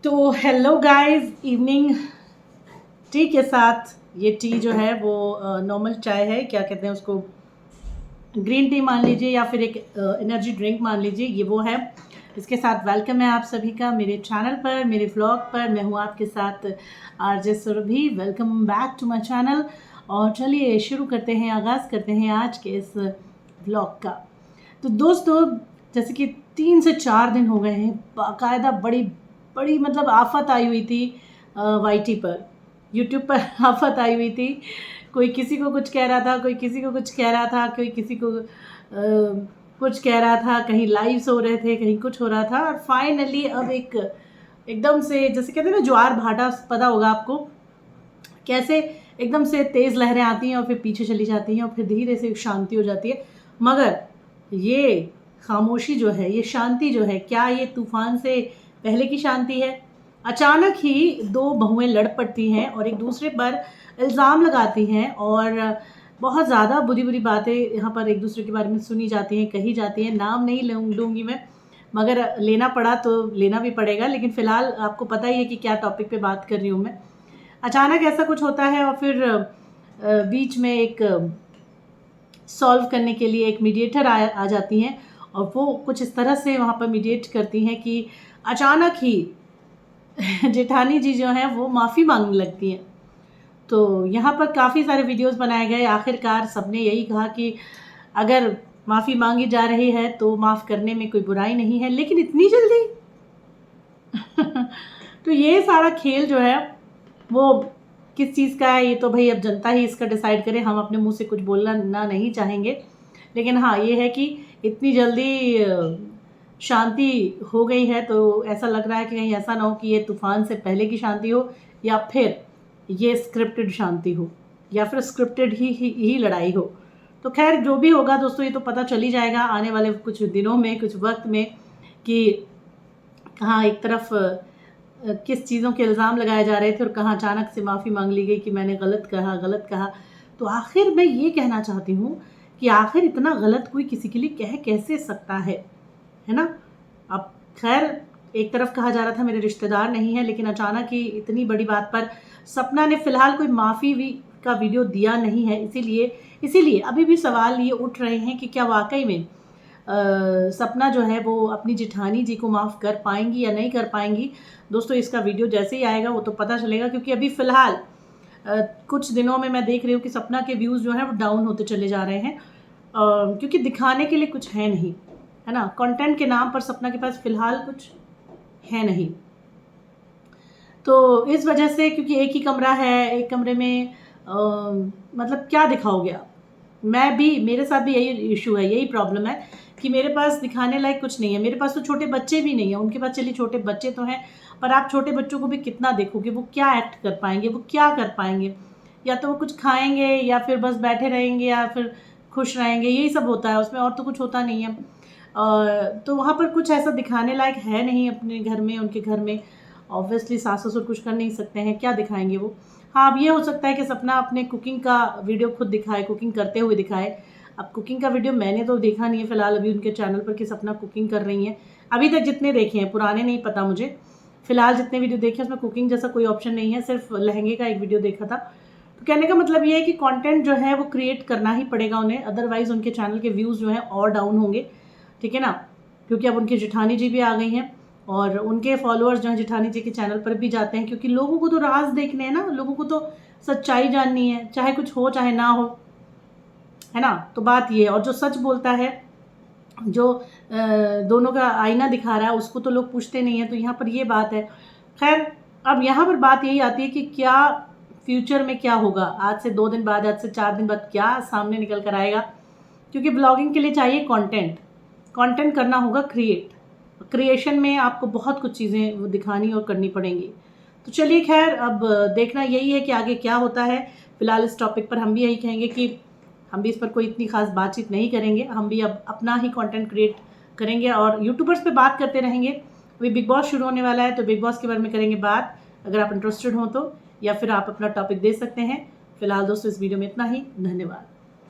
तो hello guys, evening tea के साथ ये टी जो है वो नॉर्मल चाय है, क्या कहते हैं उसको, ग्रीन टी मान लीजिए या फिर एक एनर्जी ड्रिंक मान लीजिए, ये वो है। इसके साथ वेलकम है आप सभी का मेरे चैनल पर, मेरे व्लॉग पर। मैं हूँ आपके साथ RJ Surabhi. Welcome back to my channel. और चलिए शुरू करते हैं, आगाज़ करते हैं आज के इस व्लॉग का। तो दोस्तों, जैसे कि 3 से 4 दिन हो गए हैं, बाकायदा बड़ी बड़ी मतलब आफत आई हुई थी वाईटी पर, यूट्यूब पर आफत आई हुई थी। कोई किसी को कुछ कह रहा था, कोई किसी को कुछ कह रहा था, कोई किसी को कुछ कह रहा था, कहीं लाइव्स हो रहे थे, कहीं कुछ हो रहा था। और फाइनली अब एकदम से, जैसे कहते हैं ना ज्वार भाटा, पता होगा आपको कैसे एकदम से तेज़ लहरें आती हैं और फिर पीछे चली जाती हैं और फिर धीरे से शांति हो जाती है। मगर ये खामोशी जो है, ये शांति जो है, क्या ये तूफान से पहले की शांति है? अचानक ही 2 बहुएं लड़ पड़ती हैं और एक दूसरे पर इल्ज़ाम लगाती हैं और बहुत ज़्यादा बुरी बुरी बातें यहाँ पर एक दूसरे के बारे में सुनी जाती हैं, कही जाती हैं। नाम नहीं लूँगी मैं, मगर लेना पड़ा तो लेना भी पड़ेगा। लेकिन फ़िलहाल आपको पता ही है कि क्या टॉपिक पे बात कर रही हूँ मैं। अचानक ऐसा कुछ होता है और फिर बीच में एक सॉल्व करने के लिए एक मीडिएटर आ जाती हैं और वो कुछ इस तरह से वहाँ पर मीडिएट करती हैं कि अचानक ही जेठानी जी जो हैं वो माफ़ी मांगने लगती हैं। तो यहाँ पर काफ़ी सारे वीडियोस बनाए गए। आखिरकार सबने यही कहा कि अगर माफ़ी मांगी जा रही है तो माफ़ करने में कोई बुराई नहीं है, लेकिन इतनी जल्दी तो ये सारा खेल जो है वो किस चीज़ का है, ये तो भाई अब जनता ही इसका डिसाइड करे। हम अपने मुंह से कुछ बोलना ना नहीं चाहेंगे। लेकिन हाँ, ये है कि इतनी जल्दी शांति हो गई है, तो ऐसा लग रहा है कि कहीं ऐसा ना हो कि ये तूफान से पहले की शांति हो, या फिर ये स्क्रिप्टेड शांति हो, या फिर स्क्रिप्टेड ही लड़ाई हो। तो खैर जो भी होगा दोस्तों, ये तो पता चल ही जाएगा आने वाले कुछ दिनों में, कुछ वक्त में, कि कहाँ एक तरफ किस चीज़ों के इल्ज़ाम लगाए जा रहे थे और कहाँ अचानक से माफ़ी मांग ली गई कि मैंने गलत कहा। तो आखिर मैं ये कहना चाहती हूँ कि आखिर इतना गलत कोई किसी के लिए कह कैसे सकता है ना? अब खैर, एक तरफ कहा जा रहा था मेरे रिश्तेदार नहीं है, लेकिन अचानक ही इतनी बड़ी बात पर सपना ने फ़िलहाल कोई माफ़ी का वीडियो दिया नहीं है। इसीलिए अभी भी सवाल ये उठ रहे हैं कि क्या वाक़ई में सपना जो है वो अपनी जेठानी जी को माफ़ कर पाएँगी या नहीं कर पाएँगी। दोस्तों, इसका वीडियो जैसे ही आएगा वो तो पता चलेगा, क्योंकि अभी फ़िलहाल कुछ दिनों में मैं देख रही हूँ कि सपना के व्यूज़ जो हैं वो डाउन होते चले जा रहे हैं, क्योंकि दिखाने के लिए कुछ है नहीं, है ना? कंटेंट के नाम पर सपना के पास फ़िलहाल कुछ है नहीं। तो इस वजह से, क्योंकि एक ही कमरा है, एक कमरे में मतलब क्या दिखाओगे आप? मेरे साथ भी यही इशू है, यही प्रॉब्लम है कि मेरे पास दिखाने लायक कुछ नहीं है। मेरे पास तो छोटे बच्चे भी नहीं हैं, उनके पास चलिए छोटे बच्चे तो हैं, पर आप छोटे बच्चों को भी कितना देखोगे? वो क्या एक्ट कर पाएँगे? वो क्या कर पाएँगे? या तो वो कुछ खाएँगे या फिर बस बैठे रहेंगे या फिर खुश रहेंगे, यही सब होता है उसमें, और तो कुछ होता नहीं है। तो वहाँ पर कुछ ऐसा दिखाने लायक है नहीं अपने घर में, उनके घर में। ऑब्वियसली सास-ससुर कुछ कर नहीं सकते हैं, क्या दिखाएँगे वो? हाँ, अब ये हो सकता है कि सपना अपने कुकिंग का वीडियो खुद दिखाए, कुकिंग करते हुए दिखाए। अब कुकिंग का वीडियो मैंने तो देखा नहीं है फ़िलहाल अभी उनके चैनल पर कि सपना कुकिंग कर रही हैं। अभी तक जितने देखे हैं, पुराने नहीं पता मुझे। फ़िलहाल जितने वीडियो देखे हैं उसमें कुकिंग जैसा कोई ऑप्शन नहीं है, सिर्फ़ लहंगे का एक वीडियो देखा था। तो कहने का मतलब ये है कि कंटेंट जो है वो क्रिएट करना ही पड़ेगा उन्हें, अदरवाइज़ उनके चैनल के व्यूज़ जो हैं और डाउन होंगे, ठीक है ना? क्योंकि अब उनकी जेठानी जी भी आ गई हैं और उनके फॉलोअर्स जो हैं जेठानी जी के चैनल पर भी जाते हैं, क्योंकि लोगों को तो राज़ देखने हैं ना, लोगों को तो सच्चाई जाननी है, चाहे कुछ हो चाहे ना हो, है ना? तो बात ये है। और जो सच बोलता है, जो दोनों का आईना दिखा रहा है, उसको तो लोग पूछते नहीं हैं, तो यहाँ पर ये बात है। खैर, अब यहाँ पर बात यही आती है कि क्या फ्यूचर में क्या होगा? आज से 2 दिन बाद, आज से 4 दिन बाद क्या सामने निकल कर आएगा? क्योंकि ब्लॉगिंग के लिए चाहिए कंटेंट करना होगा क्रिएशन में आपको बहुत कुछ चीज़ें वो दिखानी और करनी पड़ेंगी। तो चलिए खैर, अब देखना यही है कि आगे क्या होता है। फ़िलहाल इस टॉपिक पर हम भी यही कहेंगे कि हम भी इस पर कोई इतनी ख़ास बातचीत नहीं करेंगे। हम भी अब अपना ही कंटेंट क्रिएट करेंगे और यूट्यूबर्स पे बात करते रहेंगे। अभी बिग बॉस शुरू होने वाला है, तो बिग बॉस के बारे में करेंगे बात, अगर आप इंटरेस्टेड हो तो, या फिर आप अपना टॉपिक दे सकते हैं। फ़िलहाल दोस्तों, इस वीडियो में इतना ही। धन्यवाद।